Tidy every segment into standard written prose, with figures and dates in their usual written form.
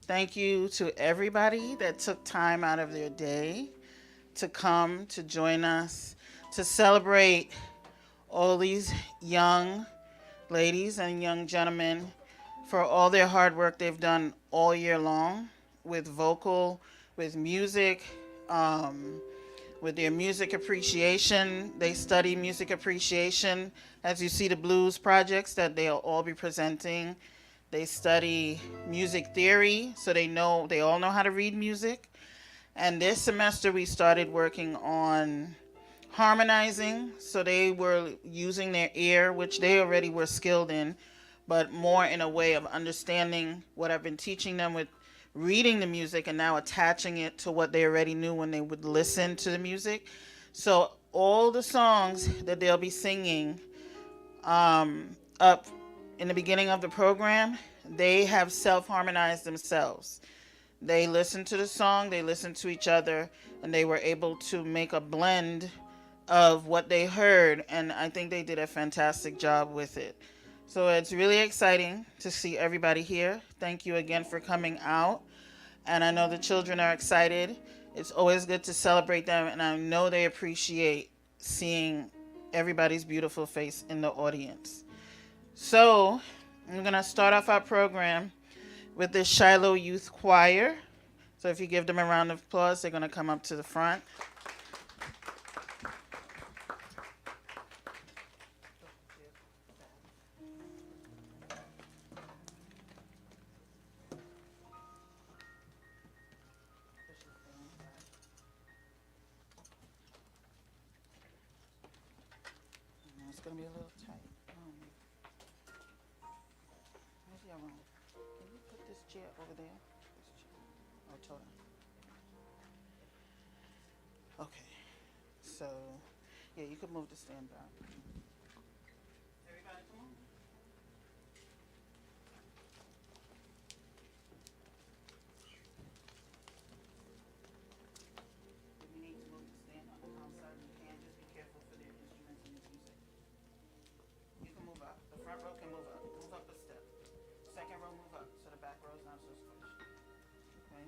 Thank you to everybody that took time out of their day to come to join us to celebrate all these young ladies and young gentlemen for all their hard work they've done all year long with vocal, with music, um, with their music appreciation. They study music appreciation. As you see the blues projects that they'll all be presenting, they study music theory, so they all know how to read music. And this semester we started working on harmonizing, so they were using their ear, which they already were skilled in, but more in a way of understanding what I've been teaching them with reading the music and now attaching it to what they already knew when they would listen to the music. So all the songs that they'll be singing up in the beginning of the program, they have self-harmonized themselves. They listened to the song, they listened to each other, and they were able to make a blend of what they heard, and I think they did a fantastic job with it. So it's really exciting to see everybody here. Thank you again for coming out. And I know the children are excited. It's always good to celebrate them, and I know they appreciate seeing everybody's beautiful face in the audience. So I'm going to start off our program with the Shiloh Youth Choir. So if you give them a round of applause, they're going to come up to the front. It's going to be a little tight. Where's your room? Can you put this chair over there? This chair. Oh, total. Okay. So, yeah, you can move the stand back. Everybody, come on. If you need to move the stand outside, you can. Just be careful for their instruments and the music. You can move up. The front row can move up. Move up a step. Second row, move up. So the back row is not so squished. Okay?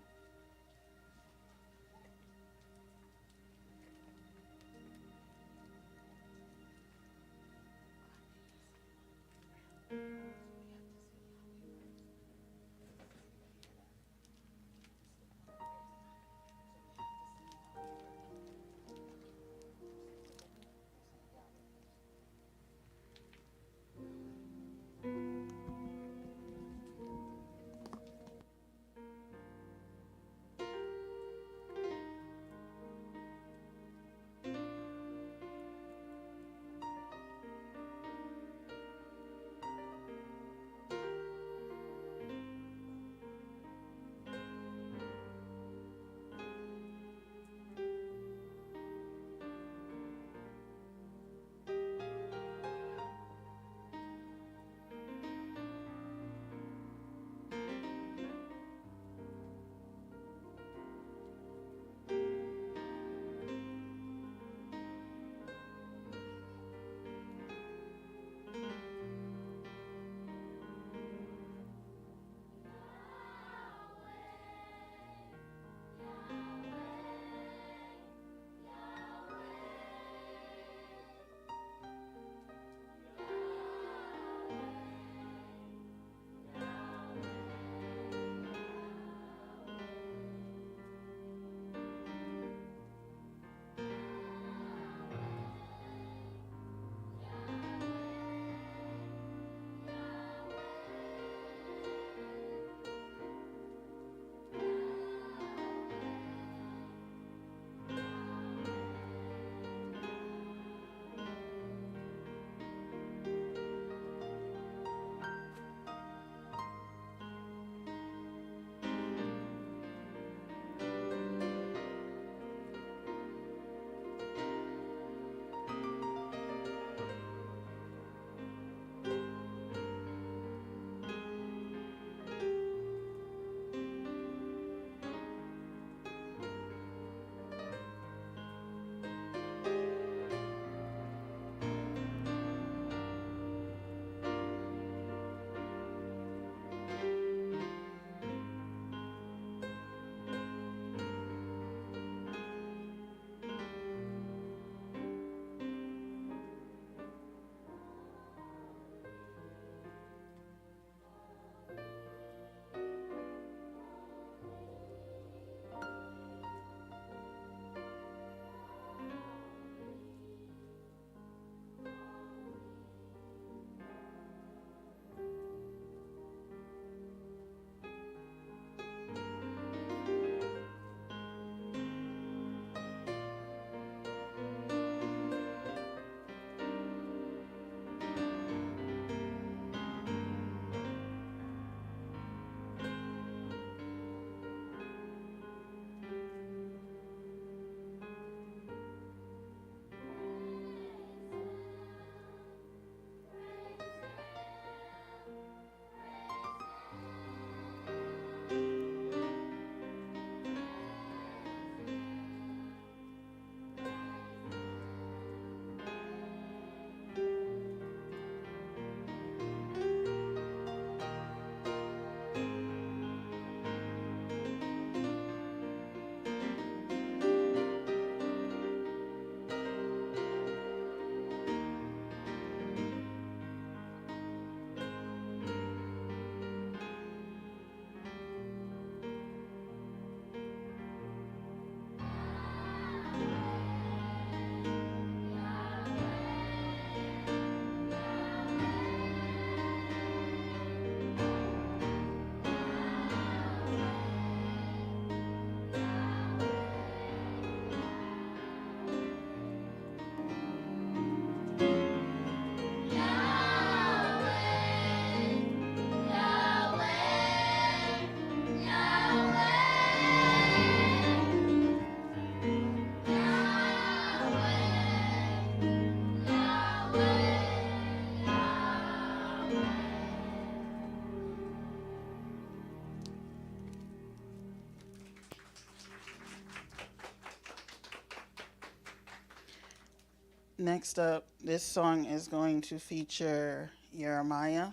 Next up, this song is going to feature Jeremiah.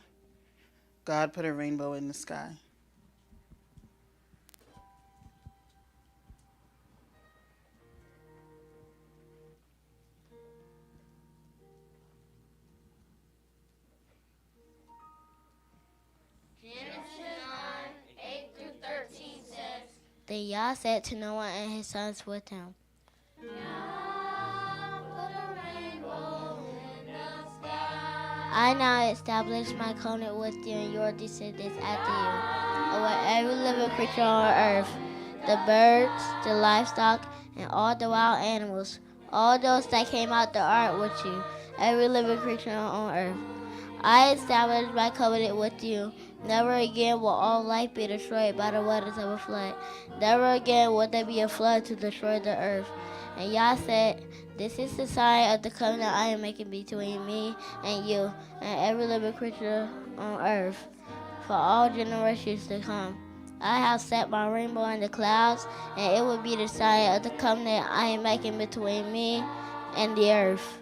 God put a rainbow in the sky. Then Yah said to Noah and his sons with him, I now establish my covenant with you and your descendants after you, over every living creature on earth, the birds, the livestock, and all the wild animals, all those that came out the ark with you, every living creature on earth. I establish my covenant with you. Never again will all life be destroyed by the waters of a flood. Never again will there be a flood to destroy the earth. And Yah said, this is the sign of the covenant I am making between me and you and every living creature on earth for all generations to come. I have set my rainbow in the clouds, and it will be the sign of the covenant I am making between me and the earth.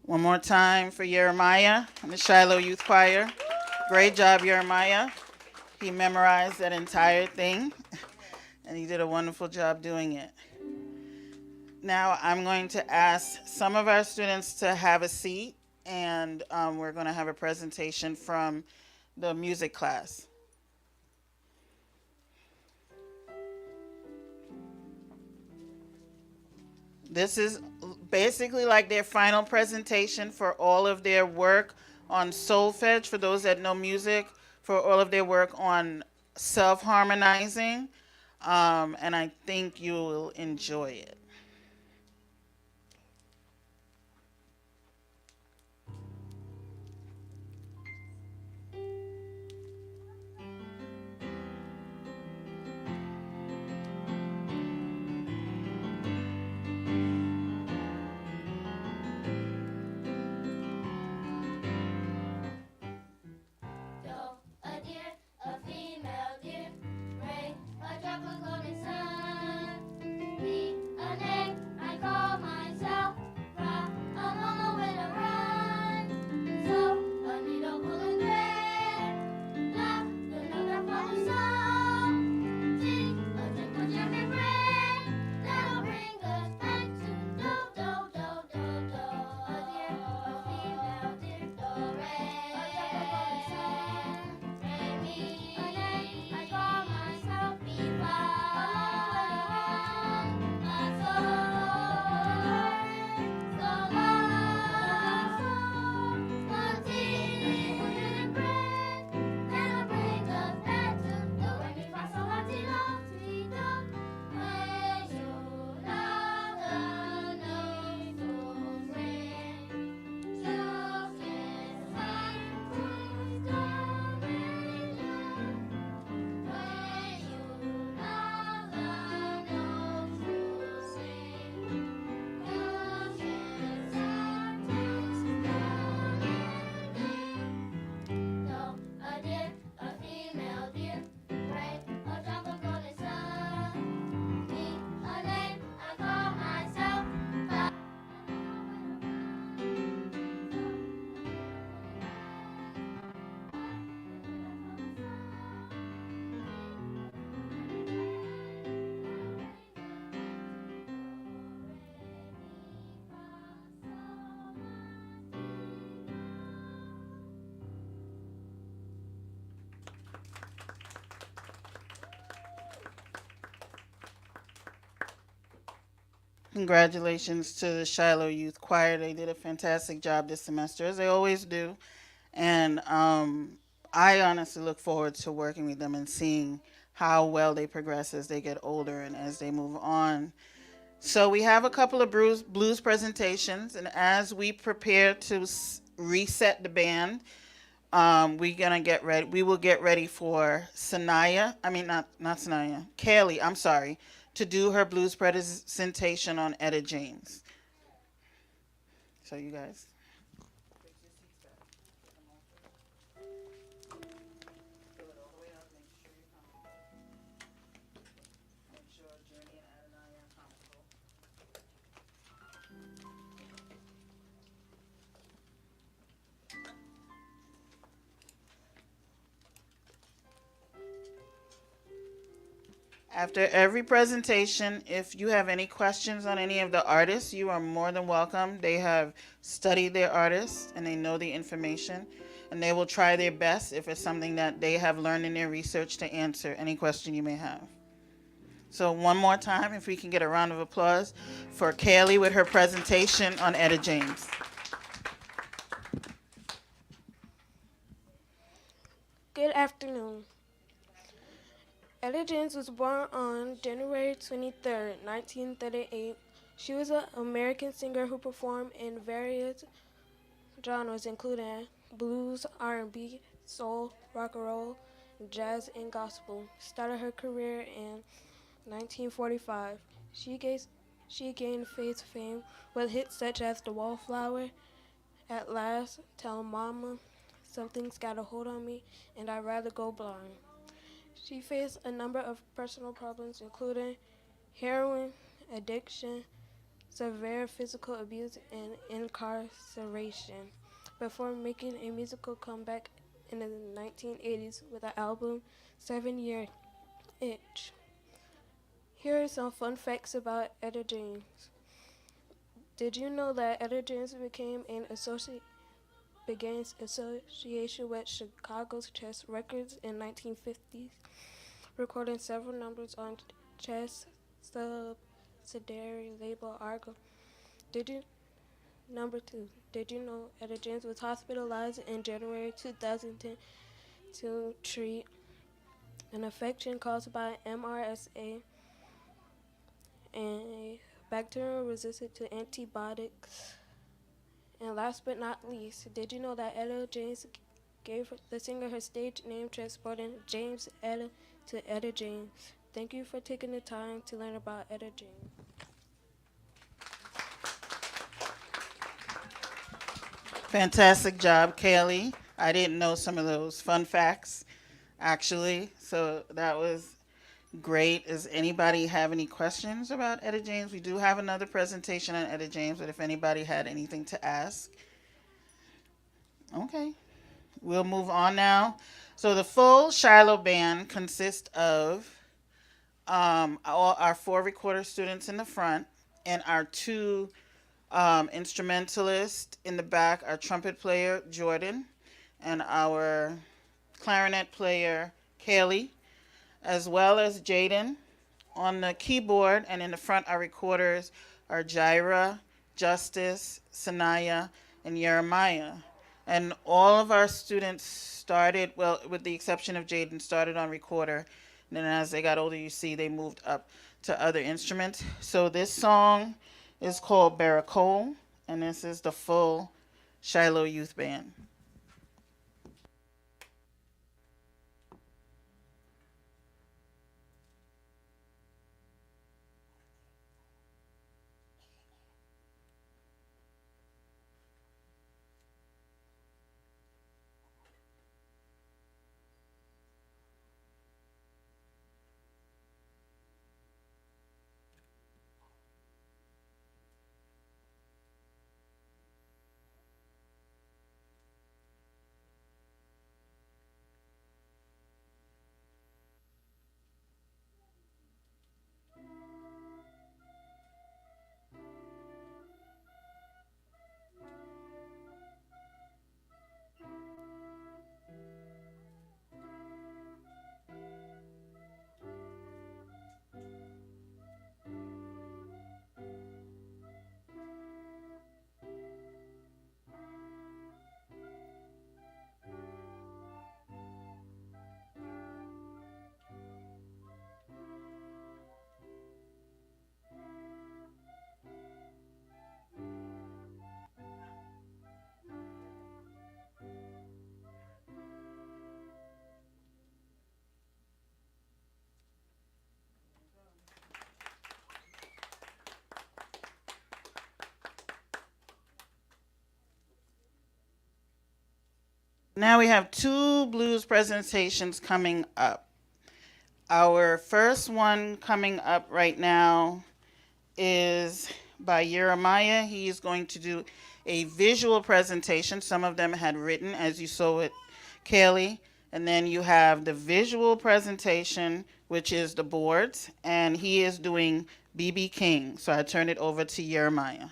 One more time for Jeremiah and the Shiloh Youth Choir. Great job, Jeremiah. He memorized that entire thing, and he did a wonderful job doing it. Now I'm going to ask some of our students to have a seat, and we're going to have a presentation from the music class. This is basically like their final presentation for all of their work on solfege, for those that know music, for all of their work on self-harmonizing, and I think you will enjoy it. congratulations to the Shiloh Youth Choir. They did a fantastic job this semester, as they always do. And I honestly look forward to working with them and seeing how well they progress as they get older and as they move on. So we have a couple of blues presentations, and as we prepare to reset the band, we're gonna get ready. We will get ready for Sanaya. I mean, not Sanaya. Kaylee. I'm sorry, to do her blues presentation on Etta James. So you guys. After every presentation, if you have any questions on any of the artists, you are more than welcome. They have studied their artists and they know the information, and they will try their best if it's something that they have learned in their research to answer any question you may have. So one more time, if we can get a round of applause for Kaylee with her presentation on Etta James. Good afternoon. Etta James was born on January 23, 1938. She was an American singer who performed in various genres including blues, R&B, soul, rock and roll, jazz, and gospel. Started her career in 1945. She gained fame with hits such as The Wallflower, At Last, Tell Mama, Something's Got a Hold on Me, and I'd Rather Go Blind. She faced a number of personal problems, including heroin addiction, severe physical abuse, and incarceration, before making a musical comeback in the 1980s with the album 7-Year Itch. Here are some fun facts about Etta James. Did you know that Etta James began association with Chicago's Chess Records in 1950s, recording several numbers on Chess subsidiary label Argo. Did you Number 2. Did you know Etta James was hospitalized in January 2010 to treat an infection caused by MRSA and a bacterial resistant to antibiotics? And last but not least, did you know that Etta James gave the singer her stage name, transporting James Etta to Etta James? Thank you for taking the time to learn about Etta James. Fantastic job, Kaylee. I didn't know some of those fun facts, actually. So that was great. Does anybody have any questions about Etta James? We do have another presentation on Etta James, but if anybody had anything to ask. Okay. We'll move on now. So the full Shiloh band consists of all our 4 recorder students in the front and our 2 instrumentalists in the back, our trumpet player, Jordan, and our clarinet player, Kaylee, as well as Jaden on the keyboard, and in the front, our recorders are Jaira, Justice, Sanaya, and Jeremiah. And all of our students started, well, with the exception of Jaden, started on recorder. And then as they got older, you see they moved up to other instruments. So this song is called Baracole, and this is the full Shiloh Youth Band. Now we have two blues presentations coming up. Our first one coming up right now is by Jeremiah. He is going to do a visual presentation. Some of them had written, as you saw with Kaylee. And then you have the visual presentation, which is the boards. And he is doing B.B. King. So I turn it over to Jeremiah.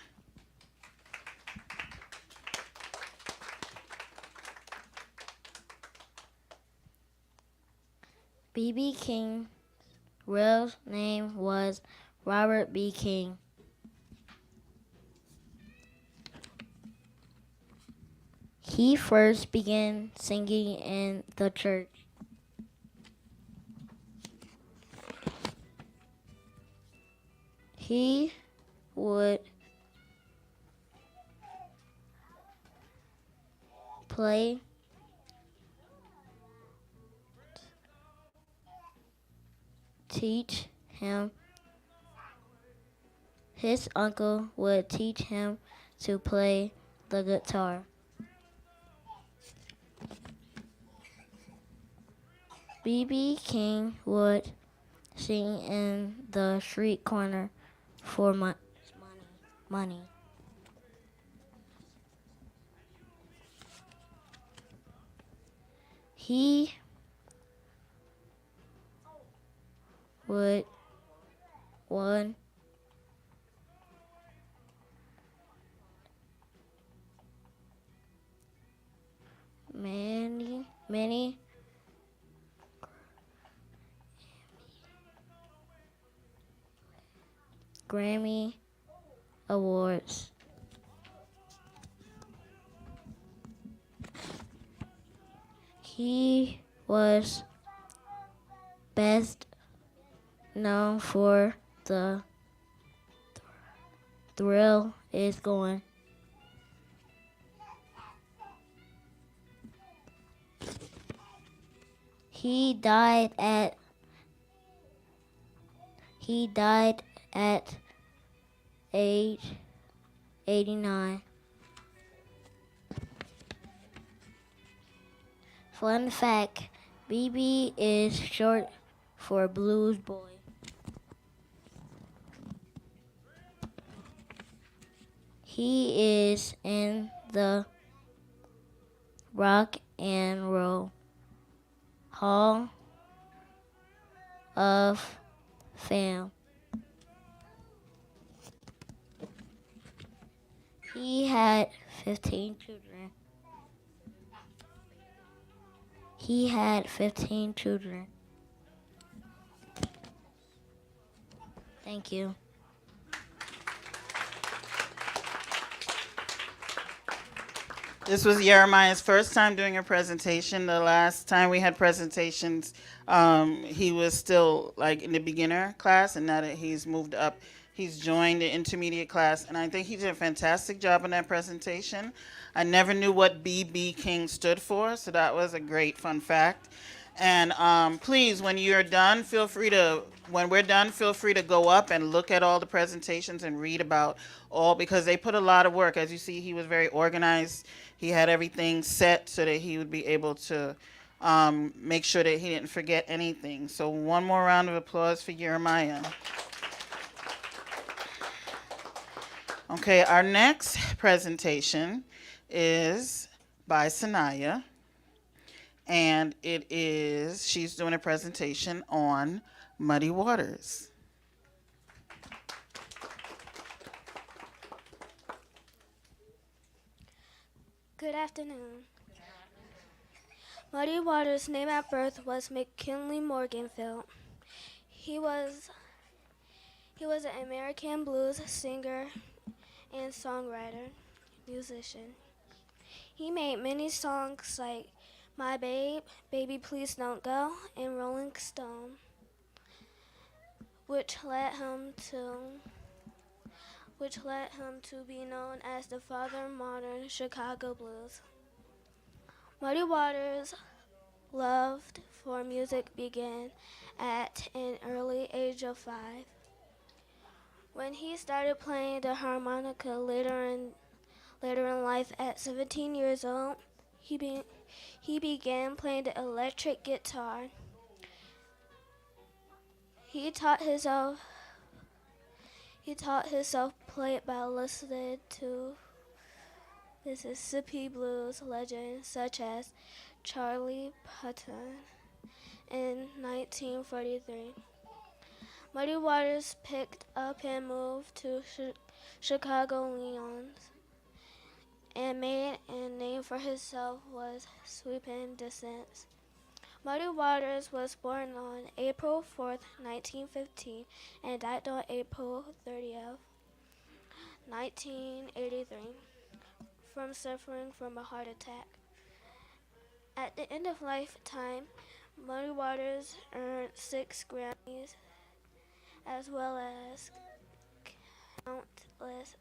B.B. King's real name was Robert B. King. He first began singing in the church. He would play teach him. His uncle would teach him to play the guitar. B.B. King would sing in the street corner for money. He would won many Grammy awards. He was best known for the Thrill Is Going. He died at age 89. Fun fact, BB is short for Blues Boy. He is in the Rock and Roll Hall of Fame. He had 15 children. Thank you. This was Jeremiah's first time doing a presentation. The last time we had presentations, he was still like in the beginner class, and now that he's moved up, he's joined the intermediate class, and I think he did a fantastic job in that presentation. I never knew what B.B. King stood for, so that was a great fun fact. And please, when we're done, feel free to go up and look at all the presentations and read about all, because they put a lot of work. As you see, he was very organized. He had everything set so that he would be able to make sure that he didn't forget anything. So one more round of applause for Jeremiah. Okay, our next presentation is by Sanaya. And she's doing a presentation on Muddy Waters. Good afternoon. Muddy Waters' name at birth was McKinley Morganfield. He was an American blues singer and songwriter, musician. He made many songs like My Babe, Baby Please Don't Go, and Rolling Stone, which led him to be known as the father of modern Chicago blues. Muddy Waters' love for music began at an early age of 5. When he started playing the harmonica later in life at 17 years old, He, be, he began playing the electric guitar. He taught himself he taught himself play it by listening to Mississippi blues legends such as Charlie Patton in 1943. Muddy Waters picked up and moved to Chicago, Illinois, and made a name for himself with sweeping descent. Muddy Waters was born on April 4th, 1915, and died on April 30th, 1983, from suffering from a heart attack. At the end of lifetime, Muddy Waters earned 6 Grammys, as well as countless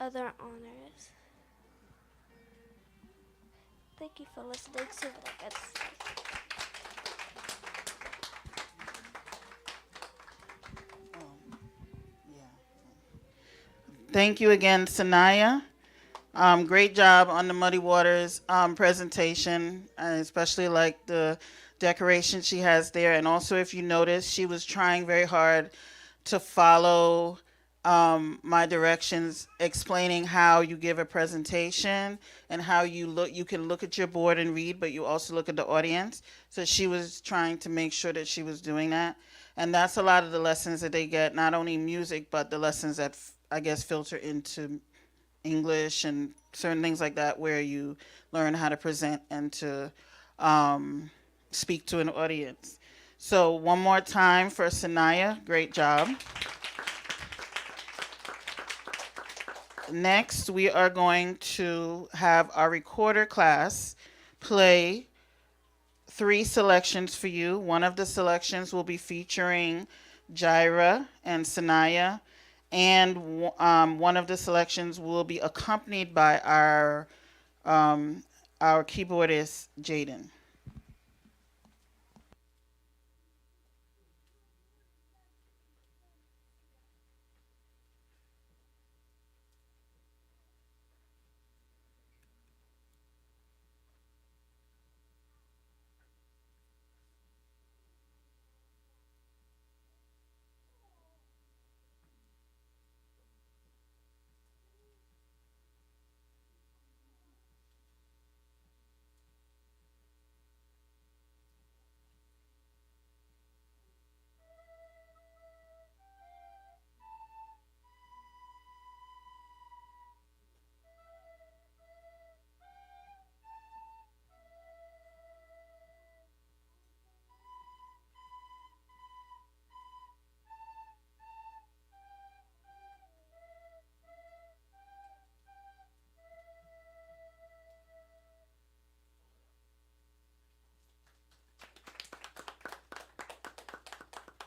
other honors. Thank you for listening to the good stuff. Thank you again, Sanaya. Great job on the Muddy Waters presentation. I especially like the decoration she has there. And also, if you notice, she was trying very hard to follow my directions, explaining how you give a presentation and how you look. You can look at your board and read, but you also look at the audience. So she was trying to make sure that she was doing that. And that's a lot of the lessons that they get, not only music, but the lessons that I guess filter into English and certain things like that, where you learn how to present and to speak to an audience. So one more time for Sanaya, great job. Next, we are going to have our recorder class play 3 selections for you. One of the selections will be featuring Jaira and Sanaya, and one of the selections will be accompanied by our keyboardist Jaden.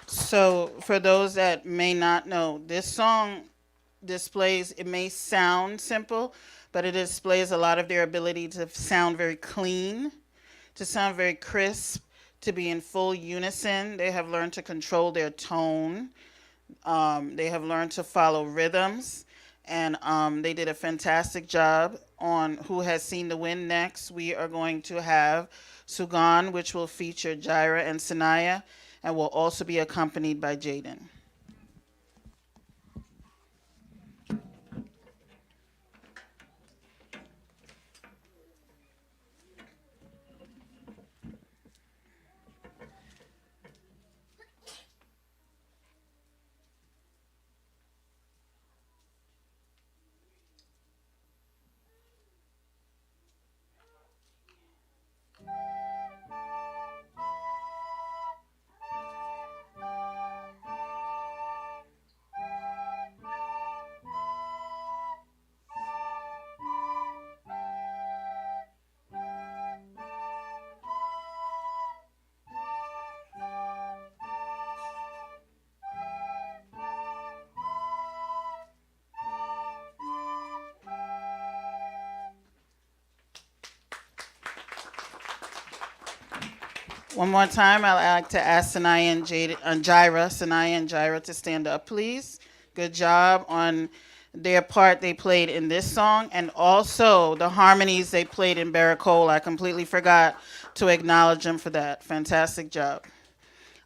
So for those that may not know, this song displays, it may sound simple, but it displays a lot of their ability to sound very clean, to sound very crisp, to be in full unison. They have learned to control their tone. They have learned to follow rhythms, and they did a fantastic job on Who Has Seen the Wind. Next, we are going to have Sugan, which will feature Jaira and Sanaya, and will also be accompanied by Jaden. One more time, I'd like to ask Sanaya and Jaira, to stand up, please. Good job on their part they played in this song, and also the harmonies they played in Barracola. I completely forgot to acknowledge them for that. Fantastic job.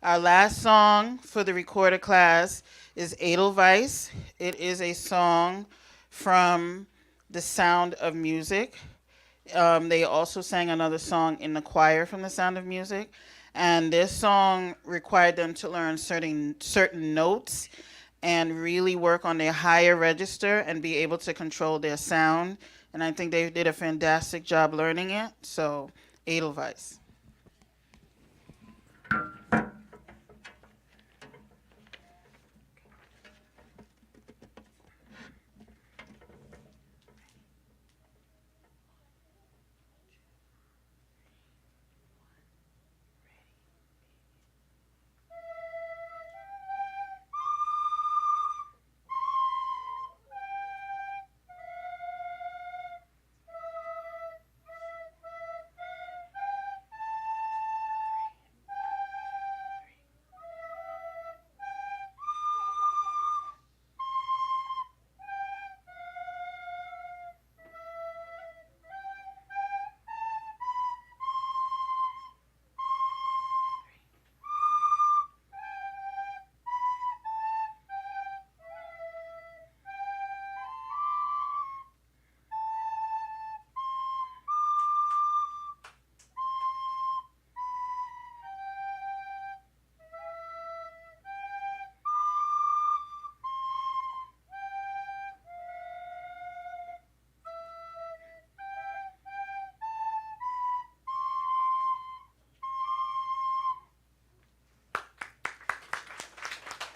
Our last song for the recorder class is Edelweiss. It is a song from The Sound of Music. They also sang another song in the choir from The Sound of Music. And this song required them to learn certain notes and really work on their higher register and be able to control their sound. And I think they did a fantastic job learning it. So, Edelweiss.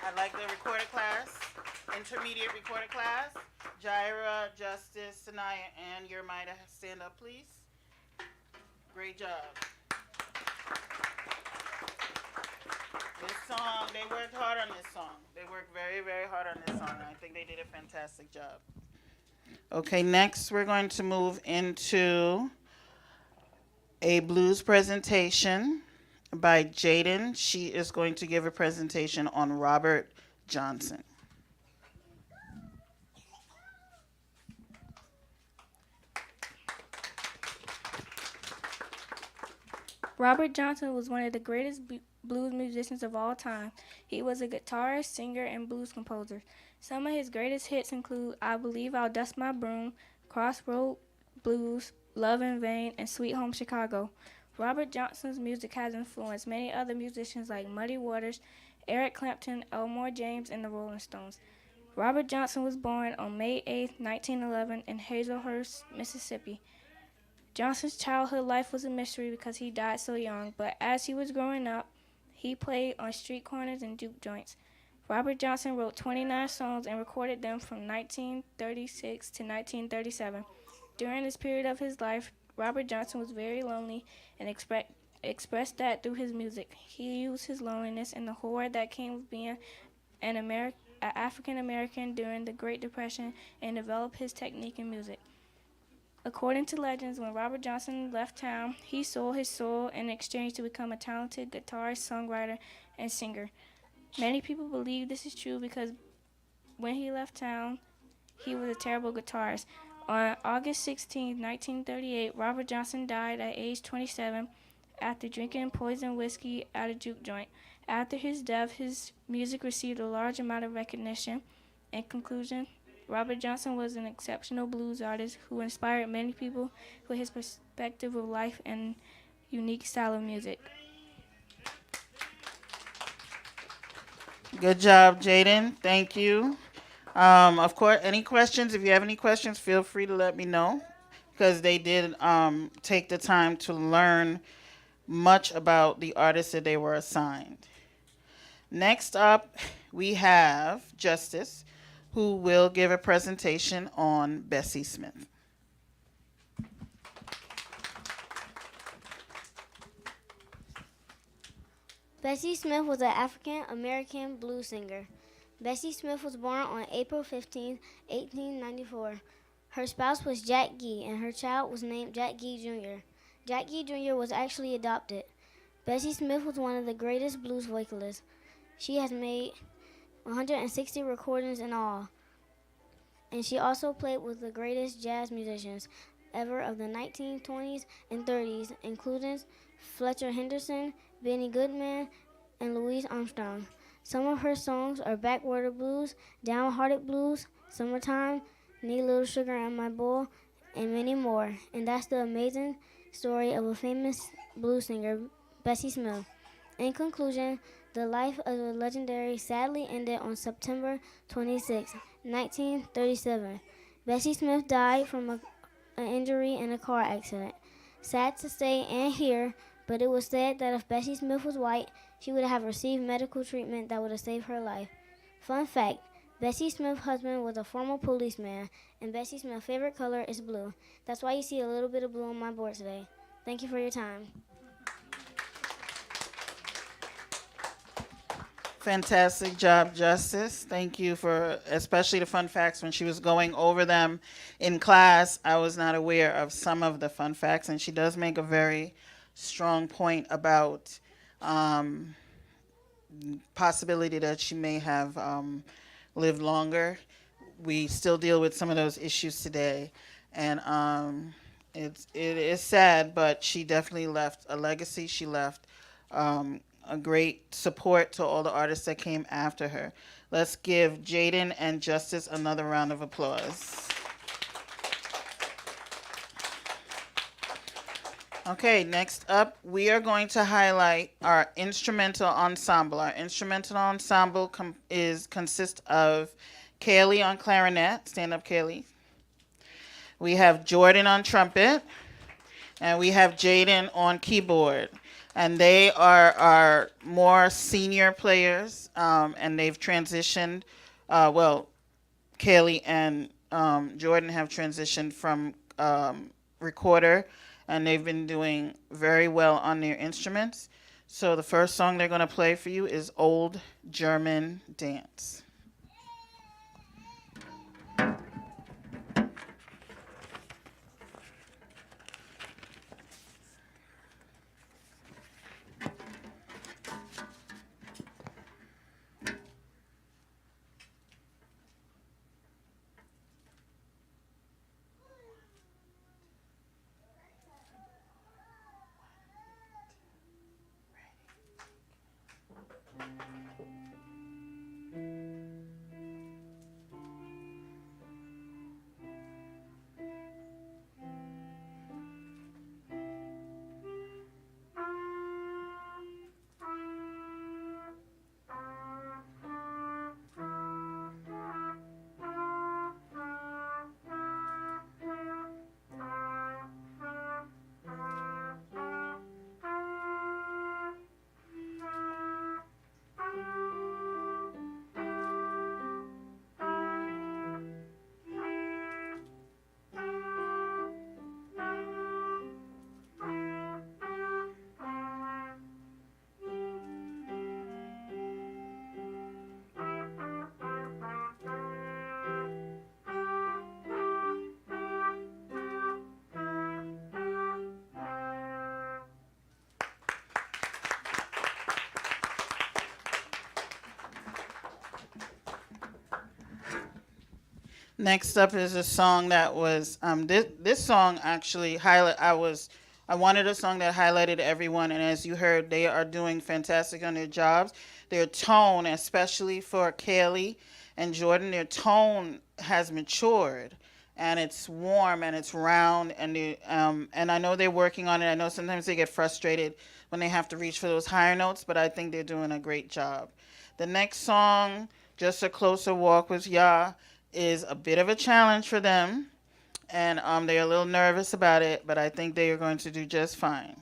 I'd like the recorder class, intermediate recorder class, Jaira, Justice, Sanaya, and Yermida, stand up, please. Great job. This song, they worked hard on this song. They worked very, very hard on this song, and I think they did a fantastic job. Okay, next we're going to move into a blues presentation by Jaden. She is going to give a presentation on Robert Johnson. Robert Johnson was one of the greatest blues musicians of all time. He was a guitarist, singer, and blues composer. Some of his greatest hits include I Believe I'll Dust My Broom, Crossroad Blues, Love in Vain, and Sweet Home Chicago. Robert Johnson's music has influenced many other musicians like Muddy Waters, Eric Clapton, Elmore James, and the Rolling Stones. Robert Johnson was born on May 8, 1911 in Hazelhurst, Mississippi. Johnson's childhood life was a mystery because he died so young, but as he was growing up, he played on street corners and juke joints. Robert Johnson wrote 29 songs and recorded them from 1936 to 1937. During this period of his life, Robert Johnson was very lonely and expressed that through his music. He used his loneliness and the horror that came with being an African American during the Great Depression and developed his technique in music. According to legends, when Robert Johnson left town, he sold his soul in exchange to become a talented guitarist, songwriter, and singer. Many people believe this is true because when he left town, he was a terrible guitarist. On August 16, 1938, Robert Johnson died at age 27 after drinking poison whiskey at a juke joint. After his death, his music received a large amount of recognition. In conclusion, Robert Johnson was an exceptional blues artist who inspired many people with his perspective of life and unique style of music. Good job, Jaden. Thank you. Of course, any questions? If you have any questions, feel free to let me know because they did take the time to learn much about the artists that they were assigned. Next up, we have Justice, who will give a presentation on Bessie Smith. Bessie Smith was an African-American blues singer. Bessie Smith was born on April 15, 1894. Her spouse was Jack Gee, and her child was named Jack Gee Jr. Jack Gee Jr. was actually adopted. Bessie Smith was one of the greatest blues vocalists. She has made 160 recordings in all. and she also played with the greatest jazz musicians ever of the 1920s and 30s, including Fletcher Henderson, Benny Goodman, and Louis Armstrong. Some of her songs are Backwater Blues, Downhearted Blues, Summertime, Need a Little Sugar in My Bowl, and many more. And that's the amazing story of a famous blues singer, Bessie Smith. In conclusion, the life of the legendary sadly ended on September 26, 1937. Bessie Smith died from an injury in a car accident. Sad to say and hear, but it was said that if Bessie Smith was white, she would have received medical treatment that would have saved her life. Fun fact, Bessie Smith's husband was a former policeman, and Bessie Smith's favorite color is blue. That's why you see a little bit of blue on my board today. Thank you for your time. Fantastic job, Justice. Thank you for especially the fun facts. When she was going over them in class, I was not aware of some of the fun facts, and she does make a very strong point about possibility that she may have lived longer. We still deal with some of those issues today, and it is sad, but she definitely left a legacy. She left a great support to all the artists that came after her. Let's give Jaden and Justice another round of applause. Okay, next up, we are going to highlight our instrumental ensemble. Our instrumental ensemble consists of Kaylee on clarinet. Stand up, Kaylee. We have Jordan on trumpet, and we have Jaden on keyboard. And they are our more senior players, and they've transitioned. Kaylee and Jordan have transitioned from recorder, and they've been doing very well on their instruments. So the first song they're going to play for you is Old German Dance. Next up is a song that was this song actually I wanted a song that highlighted everyone, and as you heard, they are doing fantastic on their jobs. Their tone, especially for Kaylee and Jordan, their tone has matured, and it's warm and it's round, and I know they're working on it. I know sometimes they get frustrated when they have to reach for those higher notes, but I think they're doing a great job. The next song, Just a Closer Walk with Yah, is a bit of a challenge for them, and they're a little nervous about it, but I think they are going to do just fine.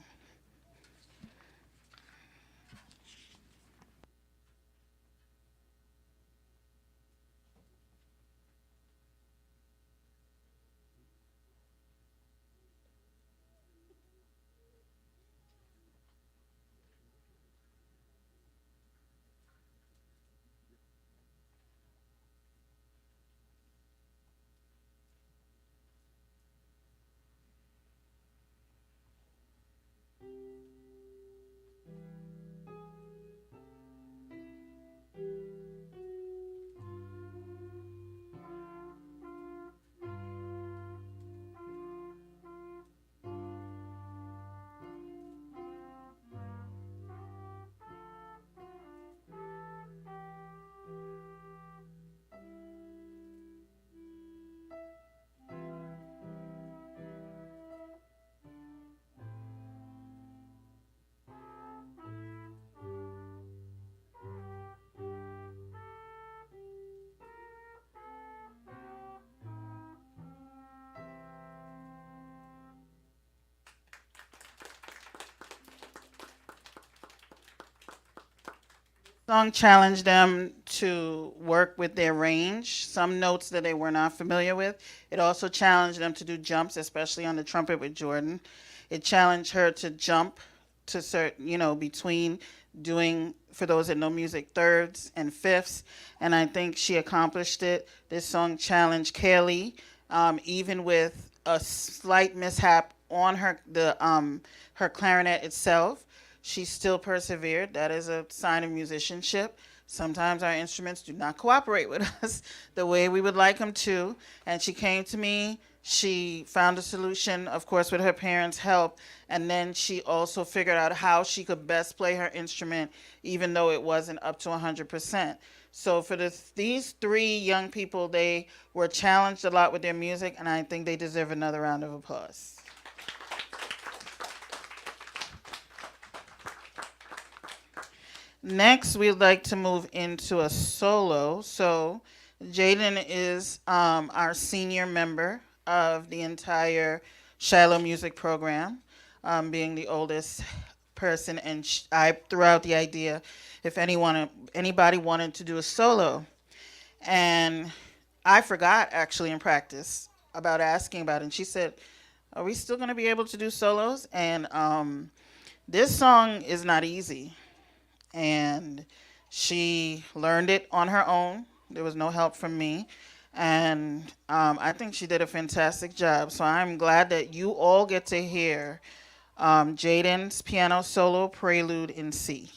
Song challenged them to work with their range, some notes that they were not familiar with. It also challenged them to do jumps, especially on the trumpet with Jordan. It challenged her to jump to certain, between doing, for those that know music, thirds and fifths, and I think she accomplished it. This song challenged Kaylee, even with a slight mishap on her clarinet itself. She still persevered. That is a sign of musicianship. Sometimes our instruments do not cooperate with us the way we would like them to. And she came to me. She found a solution, of course, with her parents' help. And then she also figured out how she could best play her instrument, even though it wasn't up to 100%. So for these three young people, they were challenged a lot with their music, and I think they deserve another round of applause. Next, we'd like to move into a solo. So Jaden is our senior member of the entire Shiloh music program, being the oldest person, and I threw out the idea if anybody wanted to do a solo. And I forgot actually in practice about asking about it. And she said, "Are we still going to be able to do solos?" And this song is not easy. And she learned it on her own. There was no help from me. And I think she did a fantastic job. So I'm glad that you all get to hear Jaden's piano solo prelude in C.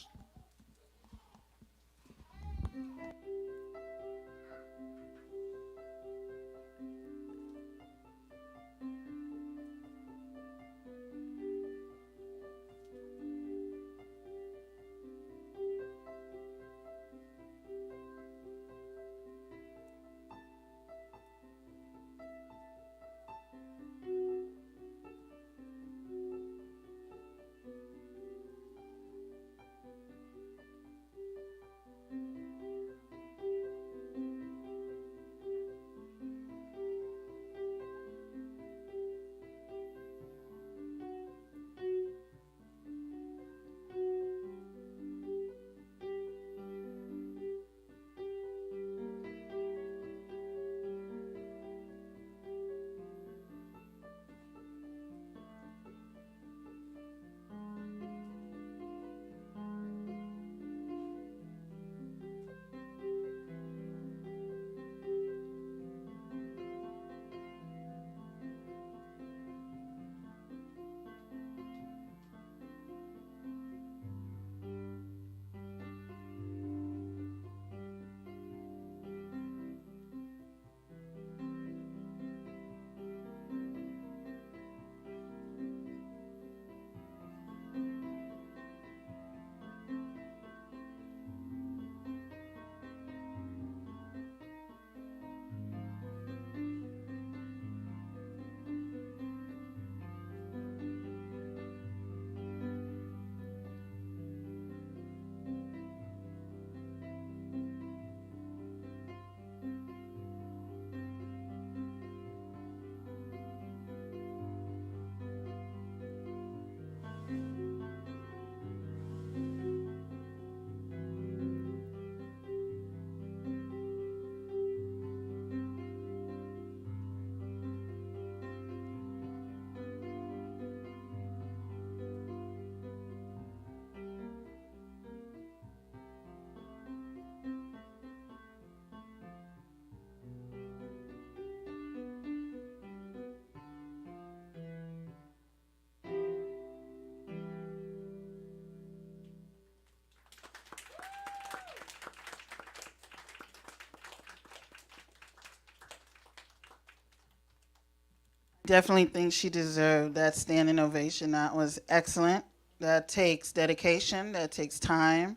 Definitely think she deserved that standing ovation. That was excellent. That takes dedication, that takes time,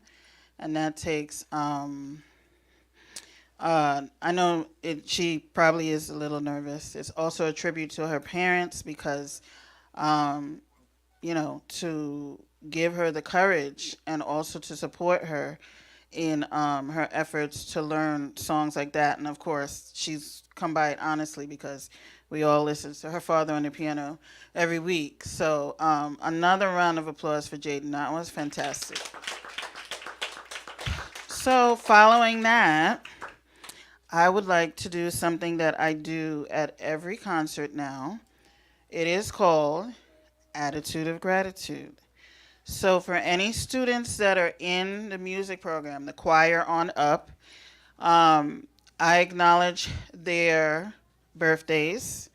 and that takes I know she probably is a little nervous. It's also a tribute to her parents because um, to give her the courage and also to support her in her efforts to learn songs like that. And of course, she's come by it honestly because we all listen to her father on the piano every week. So another round of applause for Jaden. That was fantastic. So, following that, I would like to do something that I do at every concert now. It is called Attitude of Gratitude. So, for any students that are in the music program, the choir on up, I acknowledge their birthdays.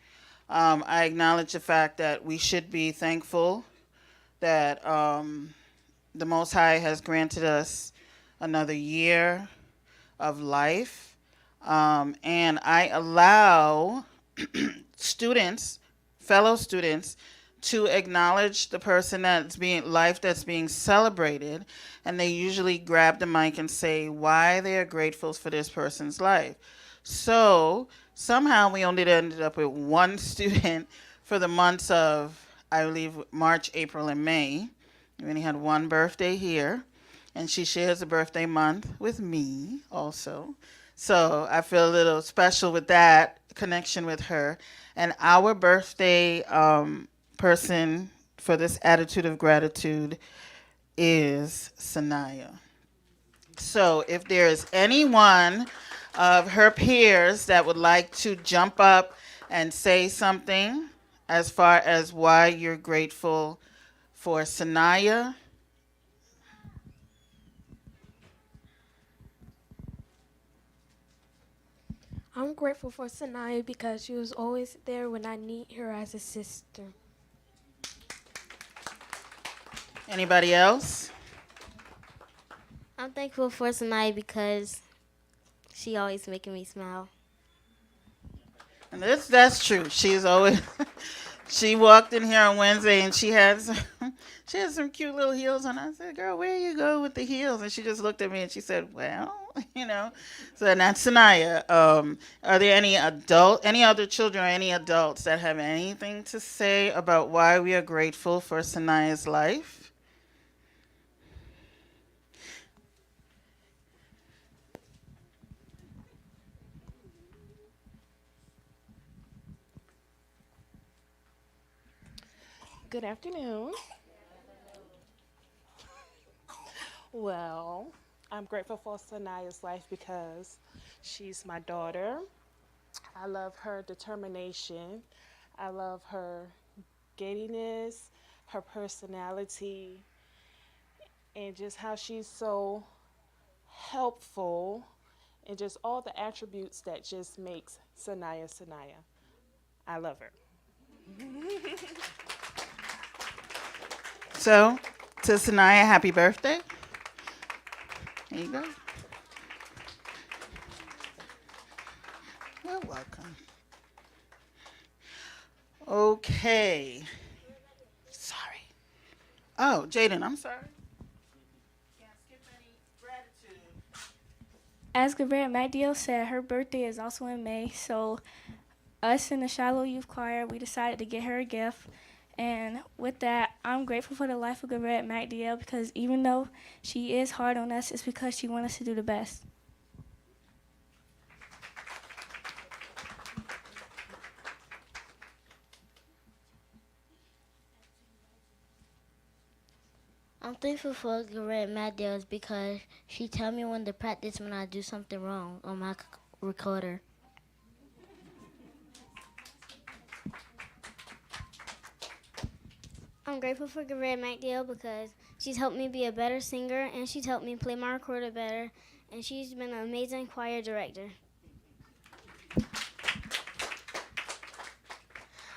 I acknowledge the fact that we should be thankful that the Most High has granted us another year of life. And I allow students, fellow students, to acknowledge the person that's being celebrated, and they usually grab the mic and say why they are grateful for this person's life. So somehow we only ended up with one student for the months of, I believe, March, April, and May. We only had one birthday here, and she shares a birthday month with me also. So I feel a little special with that connection with her. And our birthday person for this attitude of gratitude is Sanaya. So if there is anyone of her peers that would like to jump up and say something as far as why you're grateful for Sanaya. I'm grateful for Sanaya because she was always there when I need her as a sister. Anybody else? I'm thankful for Sanai because she always making me smile. And that's true. She's always she walked in here on Wednesday and she had she had some cute little heels on. I said, "Girl, where you go with the heels?" And she just looked at me and she said, "Well, you know." So and that's Sanaya. Are there any other children or any adults that have anything to say about why we are grateful for Sanaya's life? Good afternoon. Well, I'm grateful for Sanaya's life because she's my daughter. I love her determination. I love her giddiness, her personality, and just how she's so helpful and just all the attributes that just makes Sanaya Sanaya. I love her. So, to Sanaya, happy birthday. There you go. You're welcome. Okay. Sorry. Oh, Jaden, I'm sorry. Can't skip any gratitude. As Gabrielle MacDill said, her birthday is also in May, so us in the Shiloh Youth Choir, we decided to get her a gift. And with that, I'm grateful for the life of Gabrielle MacDill because even though she is hard on us, it's because she wants us to do the best. I'm thankful for Garrett Maddales because she tell me when to practice when I do something wrong on my recorder. I'm grateful for Garrett MacDill because she's helped me be a better singer and she's helped me play my recorder better and she's been an amazing choir director.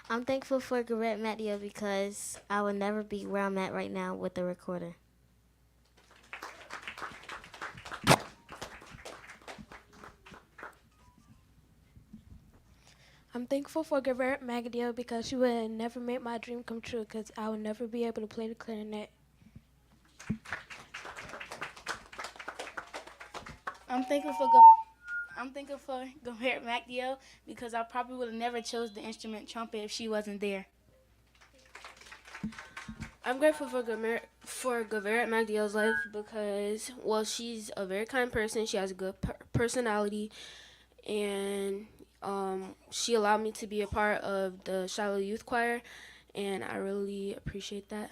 I'm thankful for Garrett MacDill because I would never be where I'm at right now with the recorder. I'm thankful for Garrett Magadiel because she would never make my dream come true because I would never be able to play the clarinet. I'm thankful for Garrett MacDill because I probably would have never chose the instrument trumpet if she wasn't there. I'm grateful for Garrett MacDiel's life because, well, she's a very kind person. She has a good personality, and she allowed me to be a part of the Shiloh Youth Choir, and I really appreciate that.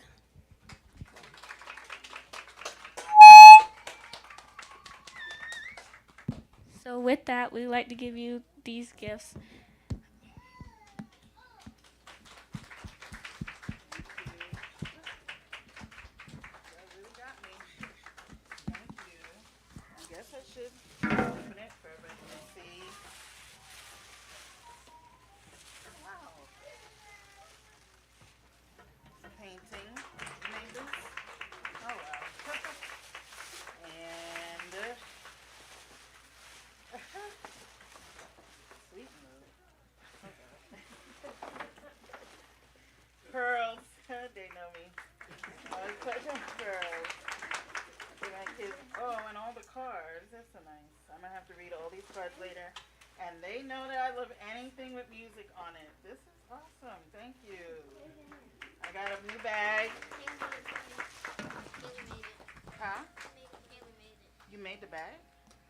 So with that, we'd like to give you these gifts. That really got me. Thank you. I guess I should open it for everybody to see. Wow. Painting. You made this? Oh, wow. And sweet mood. Pearls. They know me. Always pleasure pearls. For my kids. Oh, and all the cards. That's so nice. I'm gonna have to read all these cards later. And they know that I love anything with music on it. This is awesome. Thank you. I got a new bag. Huh? You made the bag?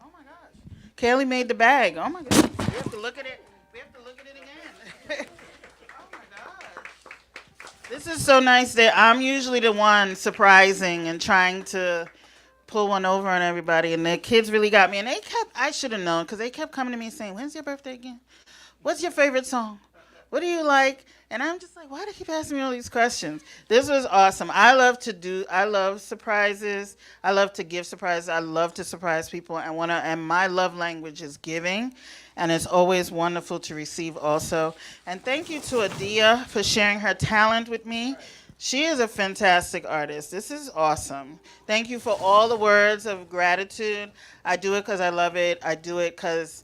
Oh my gosh. Kaylee made the bag. Oh my goodness. We have to look at it. We have to look at it again. Oh my gosh. This is so nice that I'm usually the one surprising and trying to pull one over on everybody. And the kids really got me. And I should have known because they kept coming to me saying, when's your birthday again? What's your favorite song? What do you like? And I'm just like, why do you keep asking me all these questions? This was awesome. I love surprises. I love to give surprises. I love to surprise people. And my love language is giving. And it's always wonderful to receive also. And thank you to Adia for sharing her talent with me. She is a fantastic artist. This is awesome. Thank you for all the words of gratitude. I do it because I love it. I do it because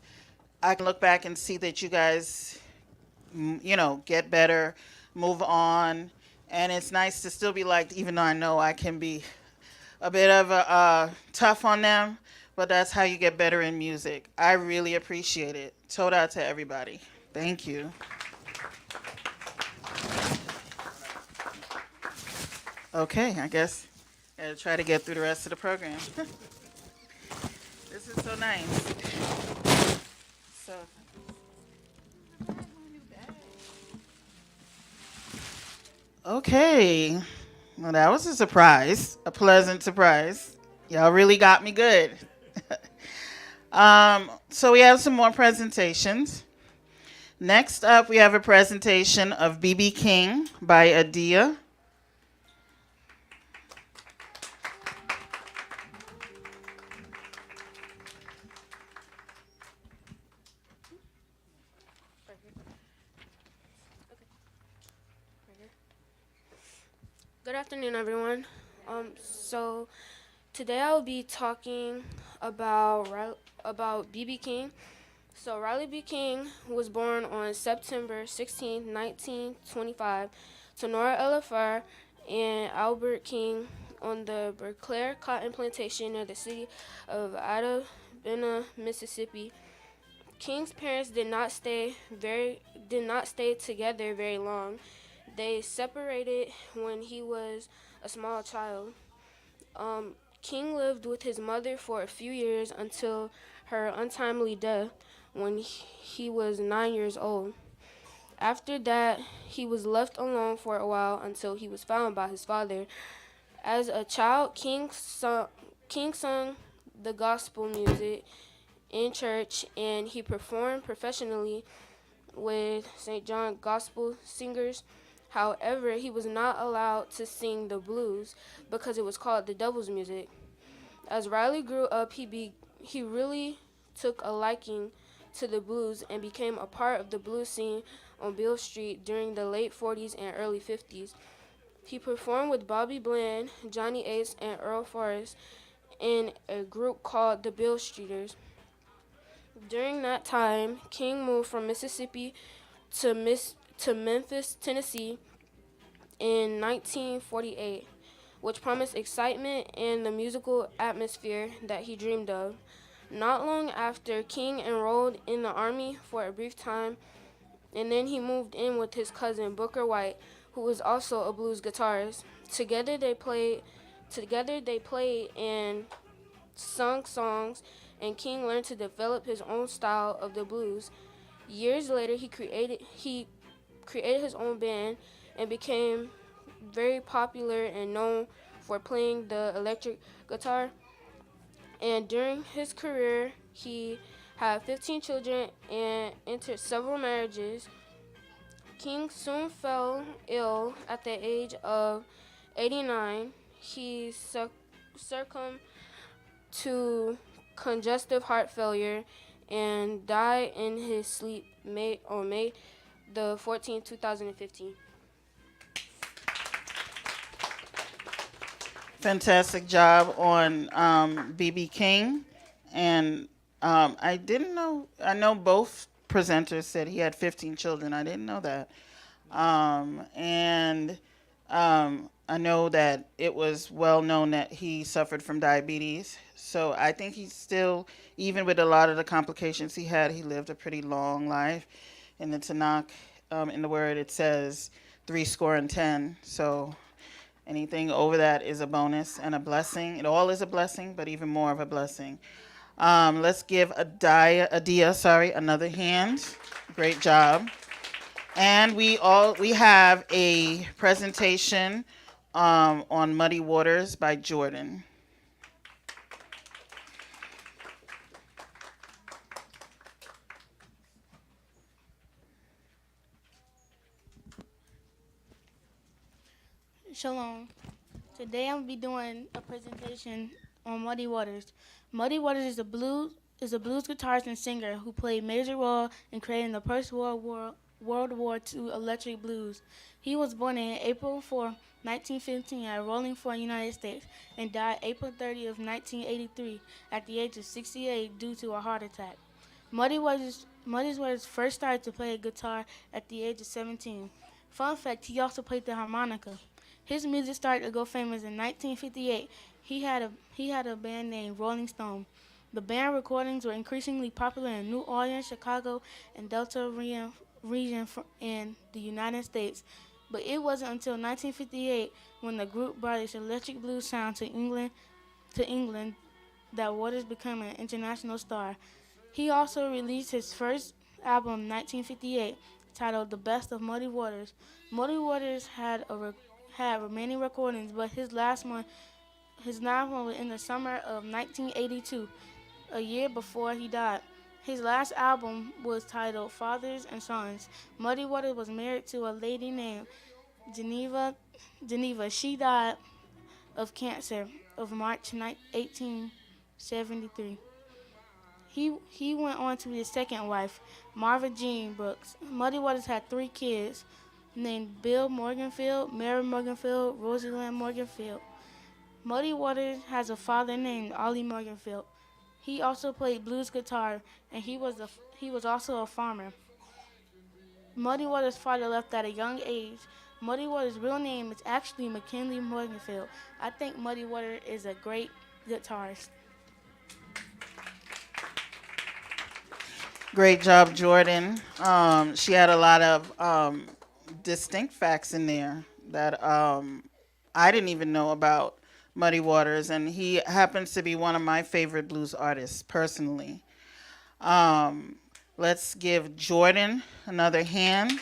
I can look back and see that you guys, get better, move on. And it's nice to still be liked, even though I know I can be a bit of a tough on them. But that's how you get better in music. I really appreciate it. Toda to everybody. Thank you. Okay, I guess I'll try to get through the rest of the program. This is so nice. So, okay. Well, that was a surprise, a pleasant surprise. Y'all really got me good. So we have some more presentations. Next up, we have a presentation of B.B. King by Adia. Good afternoon, everyone. So today I will be talking about B.B. King. So Riley B. King was born on September 16, 1925, to Nora Elifer and Albert King on the Berkeley cotton plantation near the city of Adabena, Mississippi. King's parents did not stay together very long. They separated when he was a small child. King lived with his mother for a few years until her untimely death when he was 9 years old. After that, he was left alone for a while until he was found by his father. As a child, King sung the gospel music in church, and he performed professionally with St. John Gospel Singers. However, he was not allowed to sing the blues because it was called the devil's music. As Riley grew up, he really took a liking to the blues and became a part of the blues scene on Beale Street during the late 40s and early 50s. He performed with Bobby Bland, Johnny Ace, and Earl Forrest in a group called the Beale Streeters. During that time, King moved from Mississippi to Memphis, Tennessee in 1948, which promised excitement and the musical atmosphere that he dreamed of. Not long after, King enrolled in the Army for a brief time, and then he moved in with his cousin Booker White, who was also a blues guitarist. Together they played and sung songs, and King learned to develop his own style of the blues. Years later, he created his own band and became very popular and known for playing the electric guitar. And during his career, he had 15 children, and entered several marriages. King soon fell ill at the age of 89. He succumbed to congestive heart failure and died in his sleep on May the 14th, 2015. Fantastic job on BB King. And I didn't know, I know both presenters said he had 15 children. I didn't know that. And I know that it was well known that he suffered from diabetes. So I think he's still, even with a lot of the complications he had, he lived a pretty long life. In the Tanakh, in the Word, it says 70. So anything over that is a bonus and a blessing. It all is a blessing, but even more of a blessing. Let's give Adia, another hand. Great job. And we have a presentation on Muddy Waters by Jordan. Shalom. Today I'm gonna be doing a presentation on Muddy Waters. Muddy Waters is a blues guitarist and singer who played a major role in creating the post World War II electric blues. He was born in April 4, 1915 at Rolling Fork, United States, and died April 30 of 1983 at the age of 68 due to a heart attack. Muddy Waters first started to play guitar at the age of 17. Fun fact, he also played the harmonica. His music started to go famous in 1958. He had a band named Rolling Stone. The band recordings were increasingly popular in New Orleans, Chicago, and Delta region in the United States. But it wasn't until 1958 when the group brought its electric blues sound to England that Waters became an international star. He also released his first album in 1958 titled The Best of Muddy Waters. Muddy Waters had remaining recordings, but his last one was in the summer of 1982, a year before he died. His last album was titled Fathers and Sons. Muddy Waters was married to a lady named Geneva. She died of cancer of March 1873. He went on to his second wife, Marva Jean Brooks. Muddy Waters had 3 kids named Bill Morganfield, Mary Morganfield, Rosalind Morganfield. Muddy Waters has a father named Ollie Morganfield. He also played blues guitar, and he was also a farmer. Muddy Waters' father left at a young age. Muddy Waters' real name is actually McKinley Morganfield. I think Muddy Waters is a great guitarist. Great job, Jordan. She had a lot of distinct facts in there that I didn't even know about Muddy Waters, and he happens to be one of my favorite blues artists personally. Let's give Jordan another hand.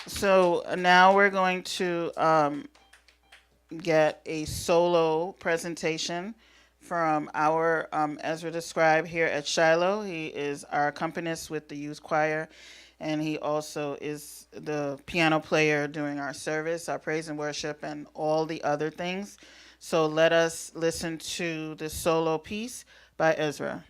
So now we're going to get a solo presentation from our Ezra the Scribe here at Shiloh. He is our accompanist with the youth choir, and he also is the piano player during our service, our praise and worship, and all the other things. So let us listen to the solo piece by Ezra.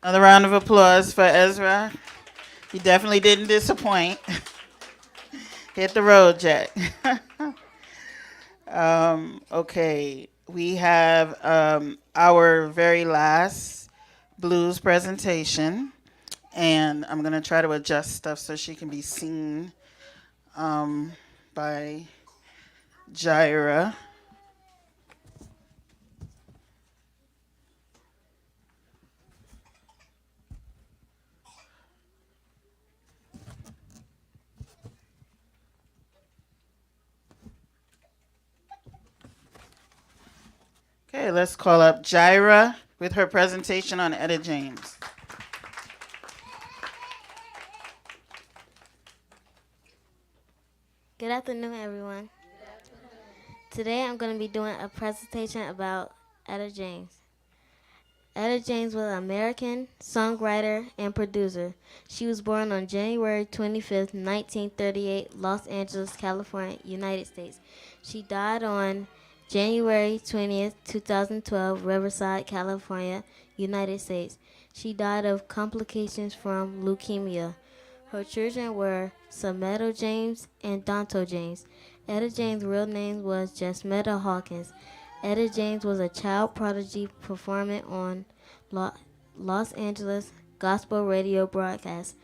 Another round of applause for Ezra. He definitely didn't disappoint. Hit the road, Jack. Okay, we have our very last blues presentation, and I'm gonna try to adjust stuff so she can be seen by Jaira. Okay, let's call up Jaira with her presentation on Etta James. Good afternoon, everyone. Today I'm going to be doing a presentation about Etta James. Etta James was an American songwriter and producer. She was born on January 25th, 1938, Los Angeles, California, United States. She died on January 20th, 2012, Riverside, California, United States. She died of complications from leukemia. Her children were Sameto James and Donto James. Etta James' real name was Jasmeta Hawkins. Etta James was a child prodigy performing on Los Angeles gospel radio broadcasts.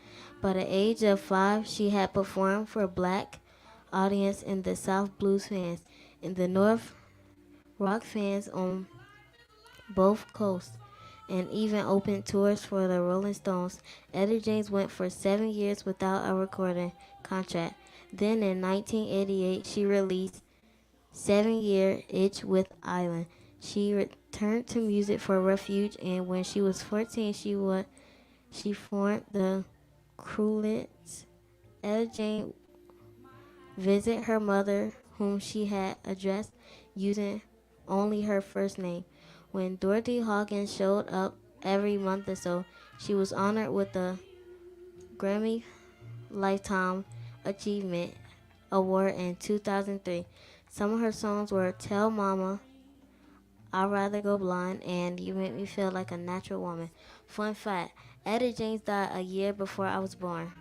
By the age of 5, she had performed for black audience in the South blues fans, in the North rock fans on both coasts, and even opened tours for the Rolling Stones. Etta James went for 7 years without a recording contract. Then in 1988, she released 7-year Itch with Island. She returned to music for refuge, and when she was 14, she formed the Crullets. Etta Jane visited her mother, whom she had addressed using only her first name. When Dorothy Hawkins showed up every month or so, she was honored with the Grammy Lifetime Achievement Award in 2003. Some of her songs were Tell Mama, I'd Rather Go Blind, and You Make Me Feel Like a Natural Woman. Fun fact, Etta James died a year before I was born.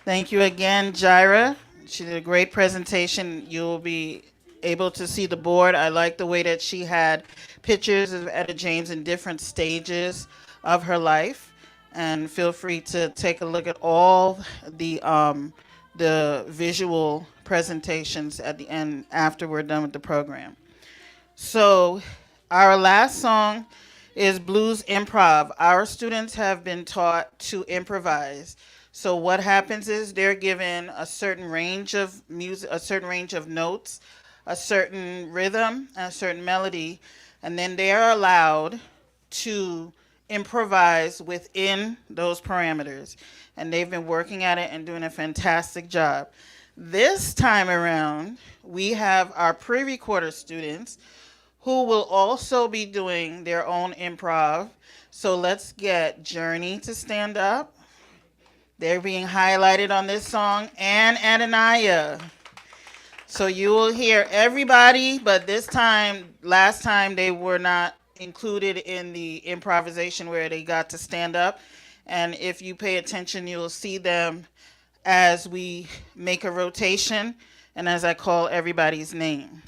Thank you again, Jaira. She did a great presentation. You'll be able to see the board. I like the way that she had pictures of Etta James in different stages of her life. And feel free to take a look at all the visual presentations at the end after we're done with the program. So our last song is Blues Improv. Our students have been taught to improvise. So what happens is they're given a certain range of music, a certain range of notes, a certain rhythm, and a certain melody, and then they are allowed to improvise within those parameters. And they've been working at it and doing a fantastic job. This time around, we have our pre-recorder students who will also be doing their own improv. So let's get Journey to stand up. They're being highlighted on this song, and Adonaiah. So you will hear everybody, but this time, last time, they were not included in the improvisation where they got to stand up. And if you pay attention, you'll see them as we make a rotation and as I call everybody's name.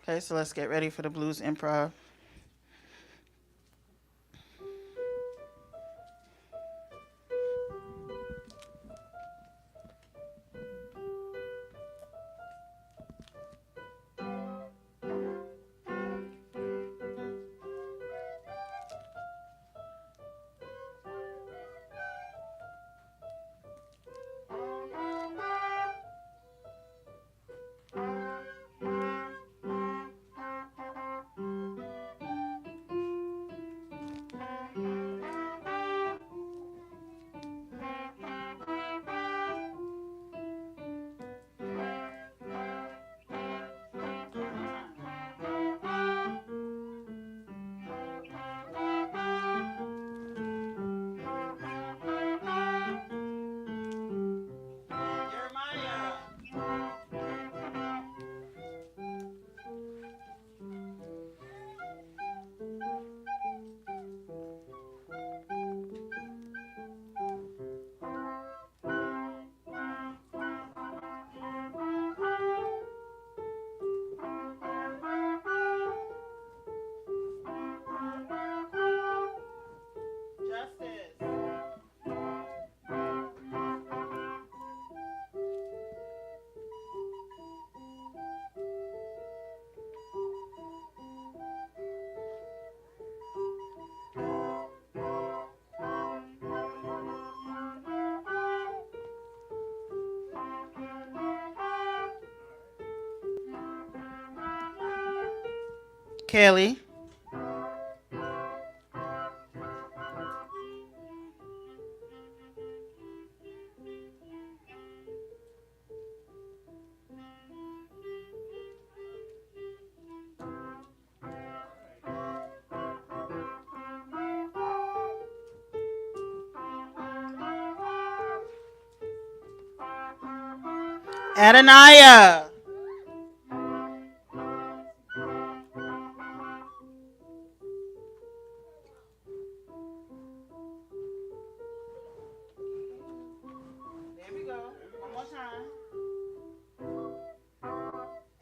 Okay, so let's get ready for the blues improv. Kelly. Adonaiah. There we go. One more time.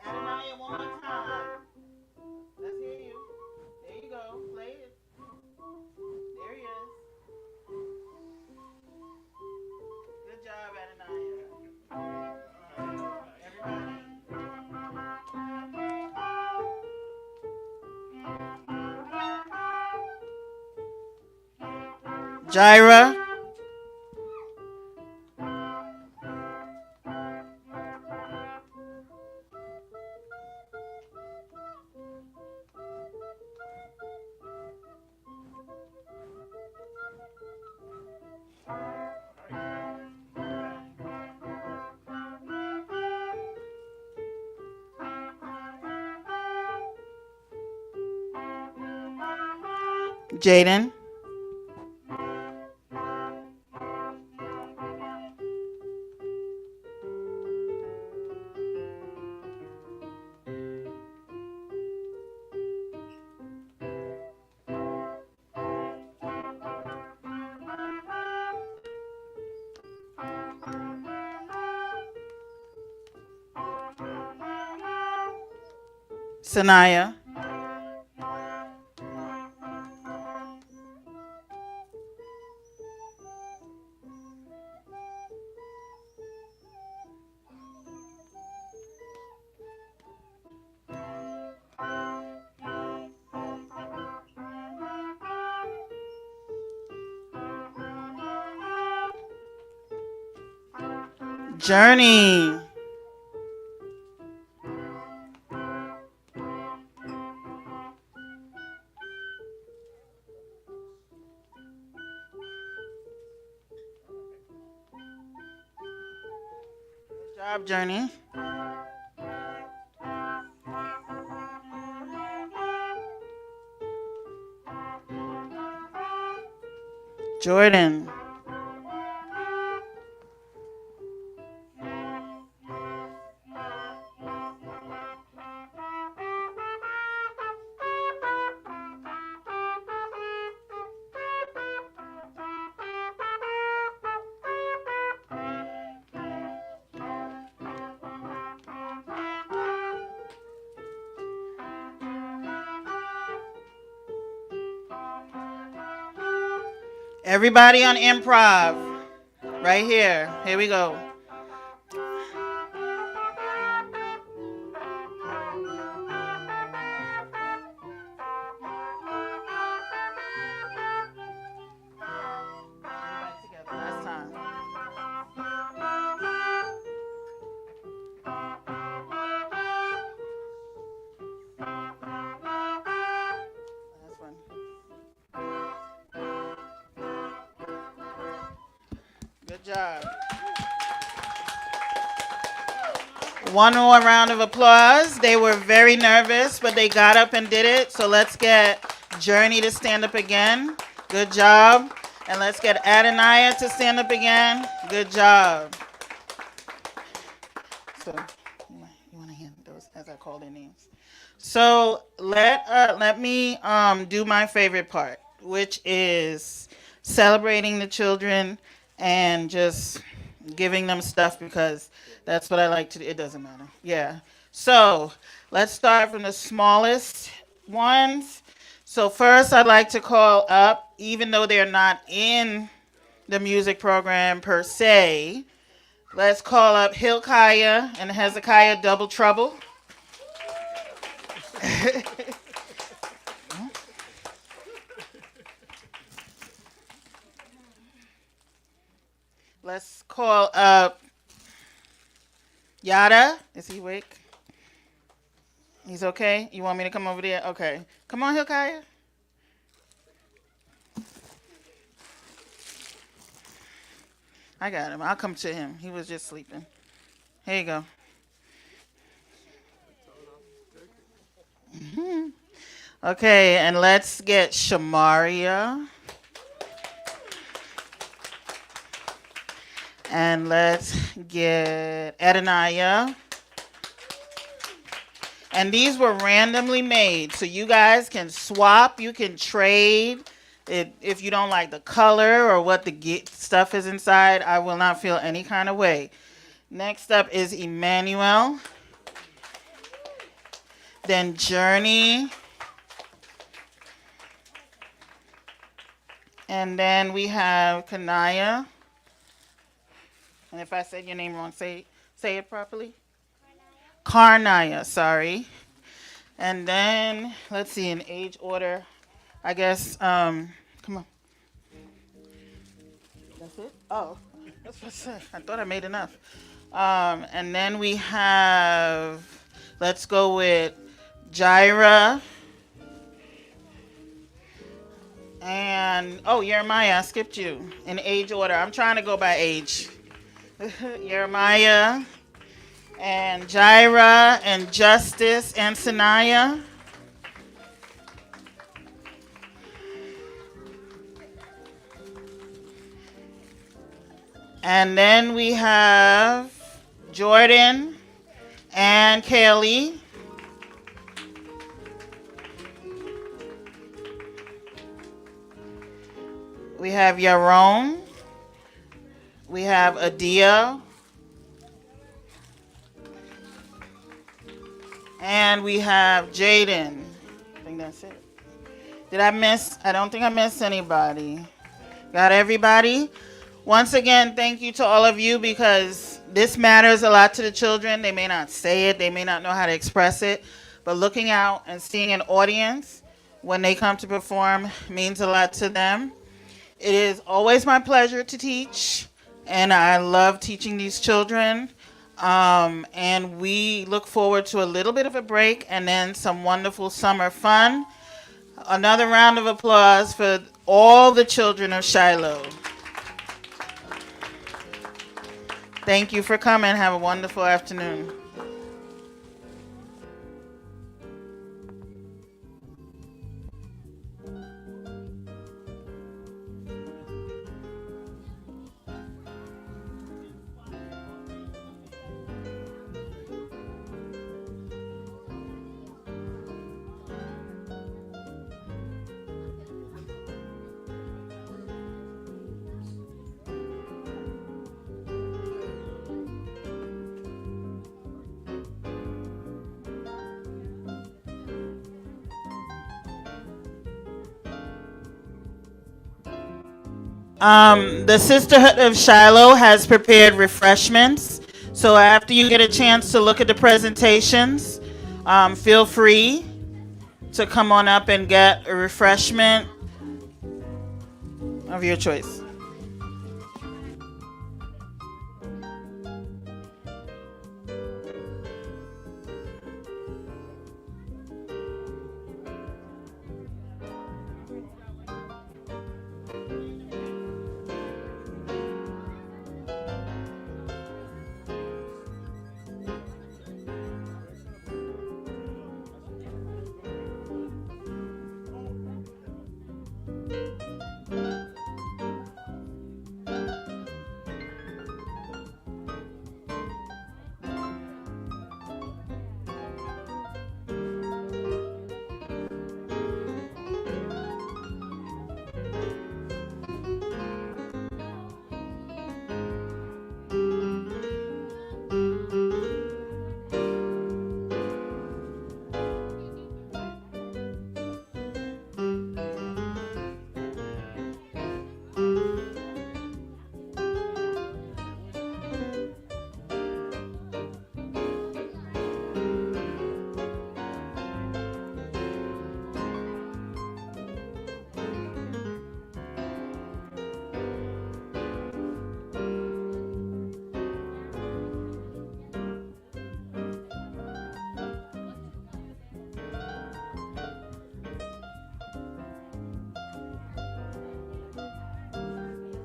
Adonaiah, one more time. Let's hear you. There you go. Play it. There he is. Good job, Adonaiah. Everybody. Jaira. Jaden. Sanaya. Journey. Good job, Journey. Jordan. Everybody on improv. Right here. Here we go. Everybody together. Last time. Last one. Good job. One more round of applause. They were very nervous, but they got up and did it. So let's get Journey to stand up again. Good job. And let's get Adonaiah to stand up again. Good job. So you want to hand those as I call their names. So let me do my favorite part, which is celebrating the children and just giving them stuff because that's what I like to do. It doesn't matter. Yeah. So let's start from the smallest ones. So first I'd like to call up, even though they're not in the music program per se, let's call up Hilkiah and Hezekiah Double Trouble. Let's call up Yada. Is he awake? He's okay? You want me to come over there? Okay. Come on, Hilkiah. I got him. I'll come to him. He was just sleeping. Here you go. Okay, and let's get Shamaria. And let's get Adonaiah. And these were randomly made, so you guys can swap, you can trade. If you don't like the color or what the stuff is inside, I will not feel any kind of way. Next up is Emmanuel. Then Journey. And then we have Kanaya. And if I said your name wrong, say it properly. Karnaya, sorry. And then, let's see, in age order, I guess, come on. That's it? Oh, that's what I said. I thought I made enough. And then we have, let's go with Jaira. And, oh, Jeremiah, I skipped you. In age order. I'm trying to go by age. Jeremiah. And Jaira and Justice and Sanaya. And then we have Jordan and Kaylee. We have Yaron. We have Adia. And we have Jaden. I think that's it. Did I miss? I don't think I missed anybody. Got everybody? Once again, thank you to all of you because this matters a lot to the children. They may not say it. They may not know how to express it. But looking out and seeing an audience when they come to perform means a lot to them. It is always my pleasure to teach. And I love teaching these children. And we look forward to a little bit of a break and then some wonderful summer fun. Another round of applause for all the children of Shiloh. Thank you for coming. Have a wonderful afternoon. The Sisterhood of Shiloh has prepared refreshments. So after you get a chance to look at the presentations, feel free to come on up and get a refreshment of your choice.